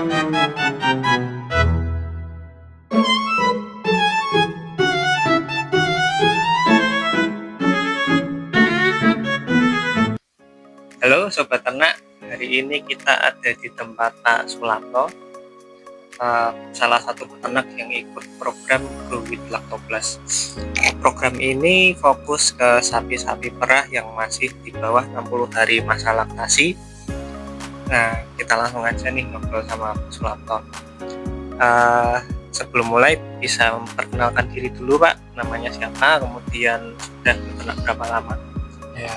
Halo Sobat Ternak, hari ini kita ada di tempat Pak Sularto, salah satu peternak yang ikut program Grow with Lacto Plus. Program ini fokus ke sapi-sapi perah yang masih di bawah 60 hari masa laktasi. Nah, kita langsung aja nih ngobrol sama Pak Sularto. Sebelum mulai bisa memperkenalkan diri dulu Pak, namanya siapa, kemudian sudah beternak berapa lama? Ya,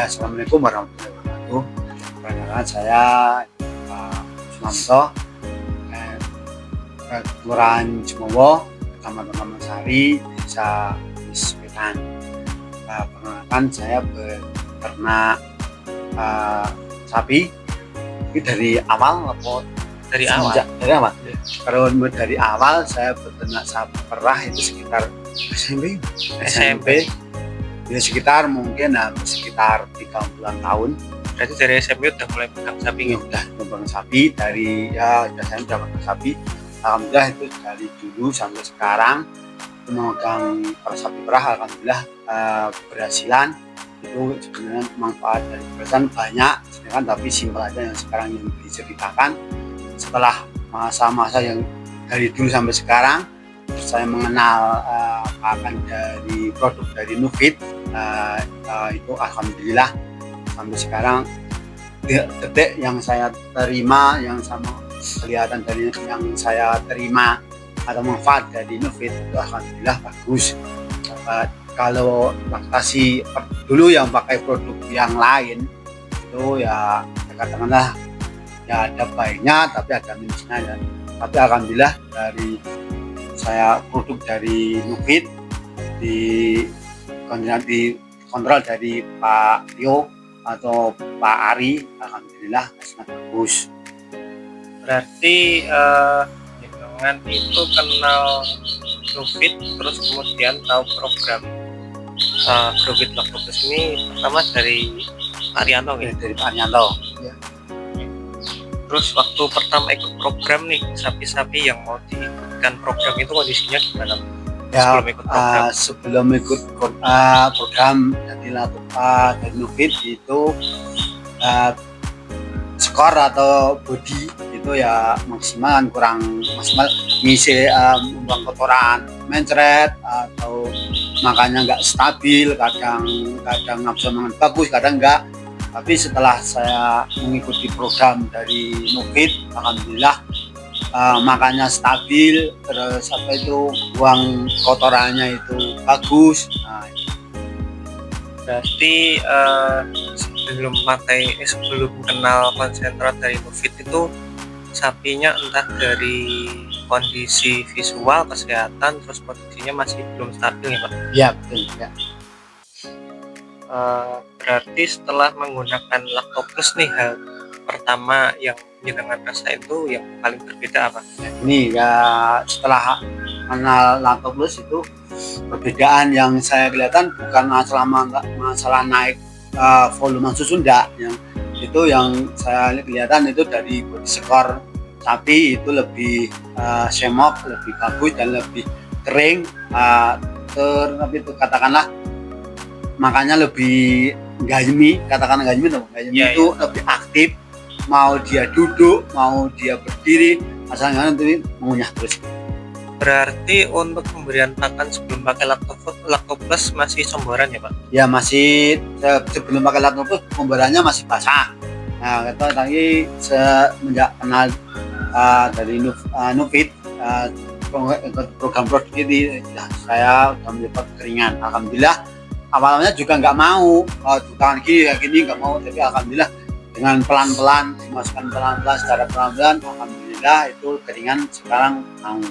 Assalamualaikum warahmatullahi wabarakatuh. Perkenalkan saya Pak Sumanto, Kelurahan Jemowo, Kecamatan Sari, Desa Wiswetan. Perkenalkan saya beternak sapi. Ini dari awal apa? Dari awal? Dari awal. Kalau dari awal saya beternak sapi perah itu sekitar SMP. Ya sekitar mungkin sekitar 30-an tahun. Berarti dari SMP udah mulai pegang sapi? Ya, udah pegang sapi dari saya udah pegang sapi. Alhamdulillah itu dari dulu sampai sekarang memegang sapi perah. Alhamdulillah keberhasilan itu sebenarnya manfaat dari keberhasilan banyak, sedangkan tapi simpel aja yang sekarang yang diceritakan. Setelah masa-masa yang dari dulu sampai sekarang saya mengenal akan dari produk dari Nufit, itu alhamdulillah sampai sekarang detik yang saya terima, yang sama kelihatan dari yang saya terima atau manfaat dari Nufit itu alhamdulillah bagus. Kalau laktasi dulu yang pakai produk yang lain itu ya katakanlah ya ada baiknya tapi ada minusnya ya. Tapi alhamdulillah dari saya produk dari Nufit kontrol dari Pak Tio atau Pak Ari, alhamdulillah sangat bagus. Berarti jenengan itu kenal Nufit terus kemudian tahu program Grow with Lacto Plus ini pertama dari Pak Rianto Ya, gitu? dari Pak Rianto. Ya. Terus waktu pertama ikut program nih, sapi-sapi yang mau diikutkan program itu kondisinya gimana? Ya, Sebelum ikut program? sebelum ikut program dari Nufit itu skor atau body itu ya maksimal kurang maksimal, ngisi buang kotoran, mencret atau makanya nggak stabil, kadang nafsu makan bagus, kadang enggak. Tapi setelah saya mengikuti program dari Nufit, alhamdulillah makannya stabil, terus buang kotorannya itu bagus. Berarti sebelum kenal konsentrat dari Nufit itu sapinya entah dari kondisi visual, kesehatan, terus kondisinya masih belum stabil ya Pak? Ya betul ya. Berarti setelah menggunakan Lacto Plus nih, hal pertama yang jenengan rasa itu yang paling berbeda apa? Ini ya setelah kenal Lacto Plus itu perbedaan yang saya kelihatan bukan masalah naik volume susu enggak, yang itu yang saya kelihatan itu dari body skor sapi itu lebih semok, lebih bagus dan lebih kering, tapi itu katakanlah makanya lebih gayemi, katakanlah gayemi itu lebih aktif, mau dia duduk mau dia berdiri asalnya nanti mengunyah terus. Berarti untuk pemberian pakan sebelum pakai Lacto Plus masih somboran ya Pak? Ya, masih sebelum pakai Lacto Plus pemberiannya masih basah. Nah, itu tadi semenjak kenal dari Nufit program produk ini ya, saya sudah mendapat keringan. Alhamdulillah awalnya juga nggak mau tukang gini nggak mau, tapi alhamdulillah dengan pelan-pelan dimasukkan pelan-pelan secara pelan-pelan, alhamdulillah itu keringan sekarang mau.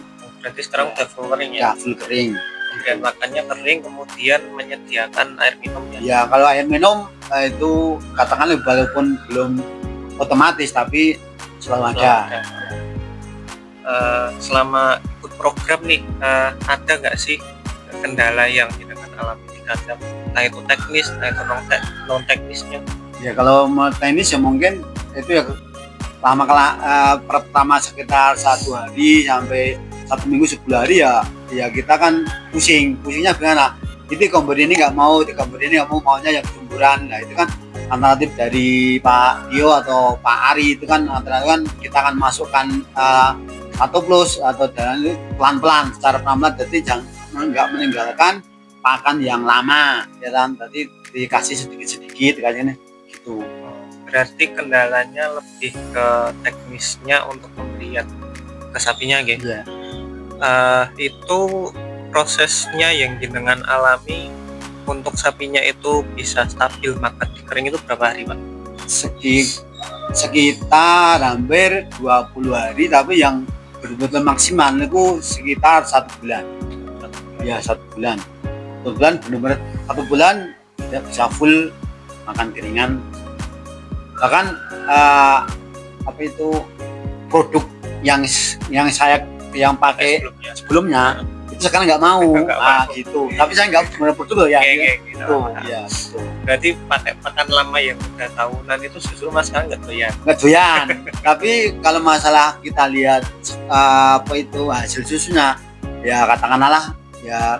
Berarti sekarang udah full kering ya? Ya full kering. Kemudian makannya kering, kemudian menyediakan air minum ya? Ya kalau air minum itu katakanlah walaupun belum otomatis tapi selalu ada. Selama ikut program nih, ada nggak sih kendala yang dengan alami di kandang? Nah itu teknis, nah itu non teknisnya. Ya kalau mau teknis ya mungkin itu ya pertama sekitar 1 hari sampai 1 minggu 10 hari ya kita kan pusingnya gimana, itu kompor ini nggak mau, itu kompor ini nggak mau, maunya yang sumburan. Nah itu kan alternatif dari Pak Tio atau Pak Ari, itu kan alternatif kan kita akan masukkan satu plus atau jalan pelan-pelan secara pelan-pelan, jadi jangan nggak meninggalkan pakan yang lama ya kan, tadi dikasih sedikit-sedikit kayaknya gitu. Berarti kendalanya lebih ke teknisnya untuk pemberian ke sapinya gitu. Iya. Itu prosesnya yang jenengan alami untuk sapinya itu bisa stabil makan di kering itu berapa hari Pak? Sekitar hampir 20 hari, tapi yang betul-betul maksimal itu sekitar 1 bulan. Ya 1 bulan. 1 bulan benar-benar 1 bulan tidak bisa full makan keringan. Bahkan apa itu produk yang saya pakai sebelumnya itu sekarang nggak mau. Gitu. Tapi saya nggak benar betul ya. Gitu. Ya, betul. Berarti pakai pakan lama yang udah tahunan itu justru Mas sekarang nggak doyan. Nggak doyan. Tapi kalau masalah kita lihat apa itu hasil susunya, ya katakanlah ya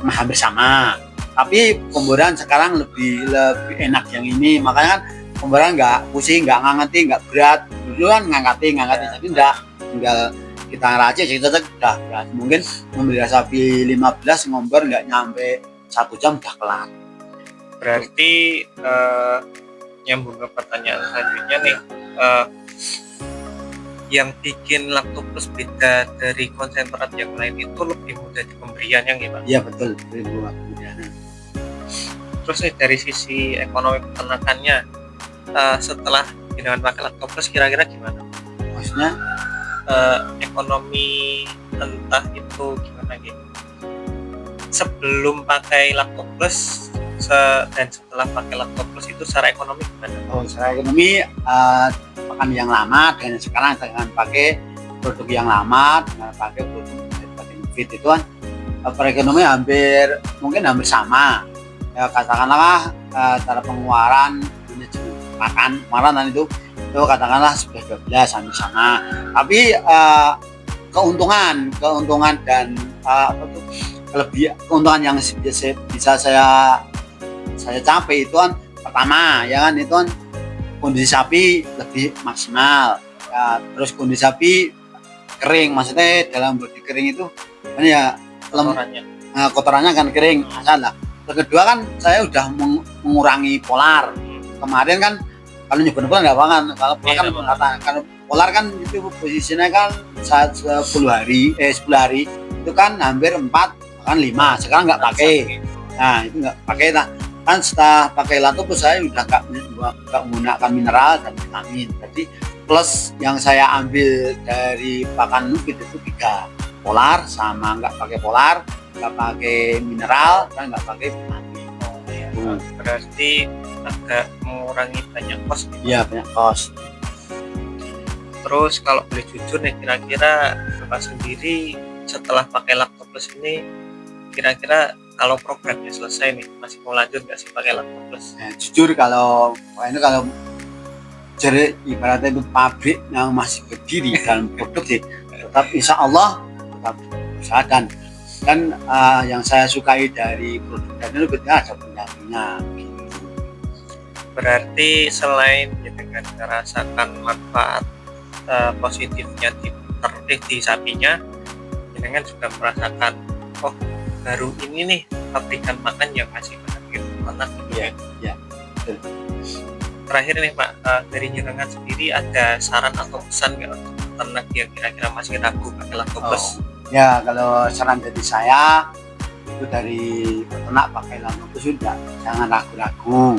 hampir sama. Tapi pemboran sekarang lebih enak yang ini, makanya kan pemboran nggak pusing, nggak ngangeti, nggak berat. Dulu kan ngangeti, tapi enggak, tinggal kita ngeracik kita udah berat. Mungkin membeli sapi 15 ngombor nggak nyampe 1 jam udah kelar. Berarti nyambung ke pertanyaan selanjutnya nih, yang bikin Lactopus beda dari konsentrat yang lain itu lebih mudah di pemberiannya nih Pak? Iya betul, lebih mudah pemberiannya. Terus nih dari sisi ekonomi peternakannya, setelah dengan pakai Lactopus kira-kira gimana? Maksudnya ekonomi entah itu gimana gitu, sebelum pakai Lactopus dan setelah pakai Lactopus itu secara ekonomi gimana? Secara ekonomi pakan yang lama dan sekarang dengan pakai produk yang lama dengan pakai produk dari Nufit itu kan perekonomian mungkin hampir sama ya, katakanlah cara pengeluaran pengeluaran itu katakanlah sudah 12 hampir sama, tapi keuntungan dan keuntungan yang bisa saya capai itu kan pertama ya kan, itu kan kondisi sapi lebih maksimal ya, terus kondisi sapi kering, maksudnya dalam bodi kering itu kan ya kotorannya kan kering asal lah. Terus kedua kan saya udah mengurangi polar. Kemarin kan kalau nyoba nggak banget, kalau polar kan kalau polar kan itu posisinya kan 10 hari itu kan hampir 4 bahkan 5, sekarang nggak pakai. Nah itu nggak pakai kan setelah pakai Lactopus saya udah nggak menggunakan mineral dan vitamin. Jadi plus yang saya ambil dari pakan Nufit itu 3, polar sama nggak pakai polar, nggak pakai mineral dan nggak pakai vitamin. Berarti agak mengurangi banyak kos. Iya banyak kos. Terus kalau boleh jujur nih, kira-kira Bapak sendiri setelah pakai Lactopus ini kira-kira kalau programnya selesai nih masih mau lanjut nggak sih pakai Lactopus? Jujur kalau jadi ibaratnya itu pabrik yang masih berdiri dalam produksi, tetap insya Allah tetap berusaha dan yang saya sukai dari produk ini lebih ada pendampingnya. Berarti selain dengan merasakan manfaat positifnya di sapinya, dengan juga merasakan baru ini nih pabrikan makan yang masih benar-benar anak gitu ya. Ya. Terakhir nih Pak, dari jenengan sendiri ada saran atau pesan nggak untuk peternak yang kira-kira masih ragu pakai Lactopus? Ya kalau saran dari saya itu dari peternak pakai Lactopus sudah jangan ragu-ragu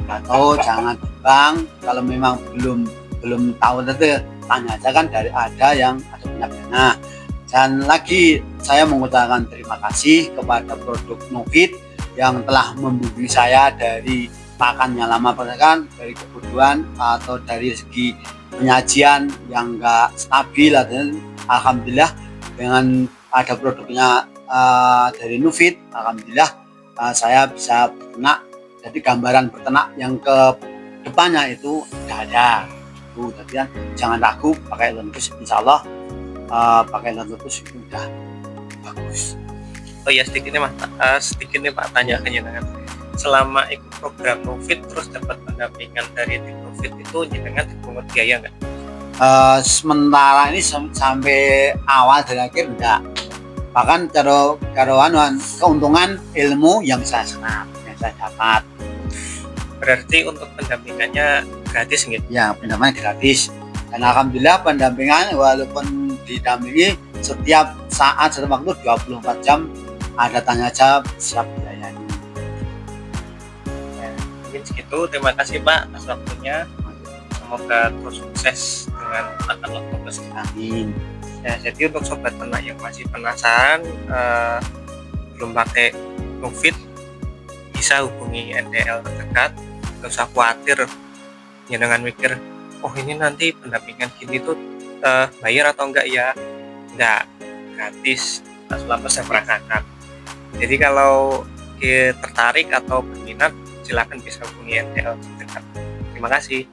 atau jangan terbang. Kalau memang belum tahu itu tanya aja kan, dari ada yang ada penyakitnya. Dan lagi saya mengucapkan terima kasih kepada produk Nufit yang telah membimbing saya dari pakannya lama perasaan, dari kebutuhan atau dari segi penyajian yang enggak stabil. Dan alhamdulillah dengan ada produknya dari Nufit, alhamdulillah saya bisa berternak. Jadi gambaran berternak yang ke depannya itu tidak ada. itu. Jadi kan jangan ragu pakai Lentus, insya Allah pakai Lentus itu udah bagus. Oh ya, sedikit nih Pak, tanya ke jenengan. Selama ikut program Novit terus dapat pendampingan dari tim Novit itu jenengan dipungut biaya nggak? Sementara ini sampai awal dan akhir enggak. Bahkan karo keuntungan ilmu yang saya serap, yang saya dapat. Berarti untuk pendampingannya gratis gitu? Ya, pendampingan gratis. Dan alhamdulillah pendampingan walaupun didampingi setiap saat, setiap waktu 24 jam ada tanya jawab, siap dilayani. Ya, mungkin segitu. Terima kasih Pak atas waktunya. Semoga terus sukses dengan akan Lactoblas. Amin. Ya, jadi untuk sobat ternak yang masih penasaran belum pakai Novit, bisa hubungi NDL terdekat. Gak usah khawatir jangan mikir, oh ini nanti pendampingan gini tuh bayar atau enggak ya. Enggak, gratis, selama saya perangkatkan. Jadi kalau tertarik atau berminat, silakan bisa hubungi NDL terdekat. Terima kasih.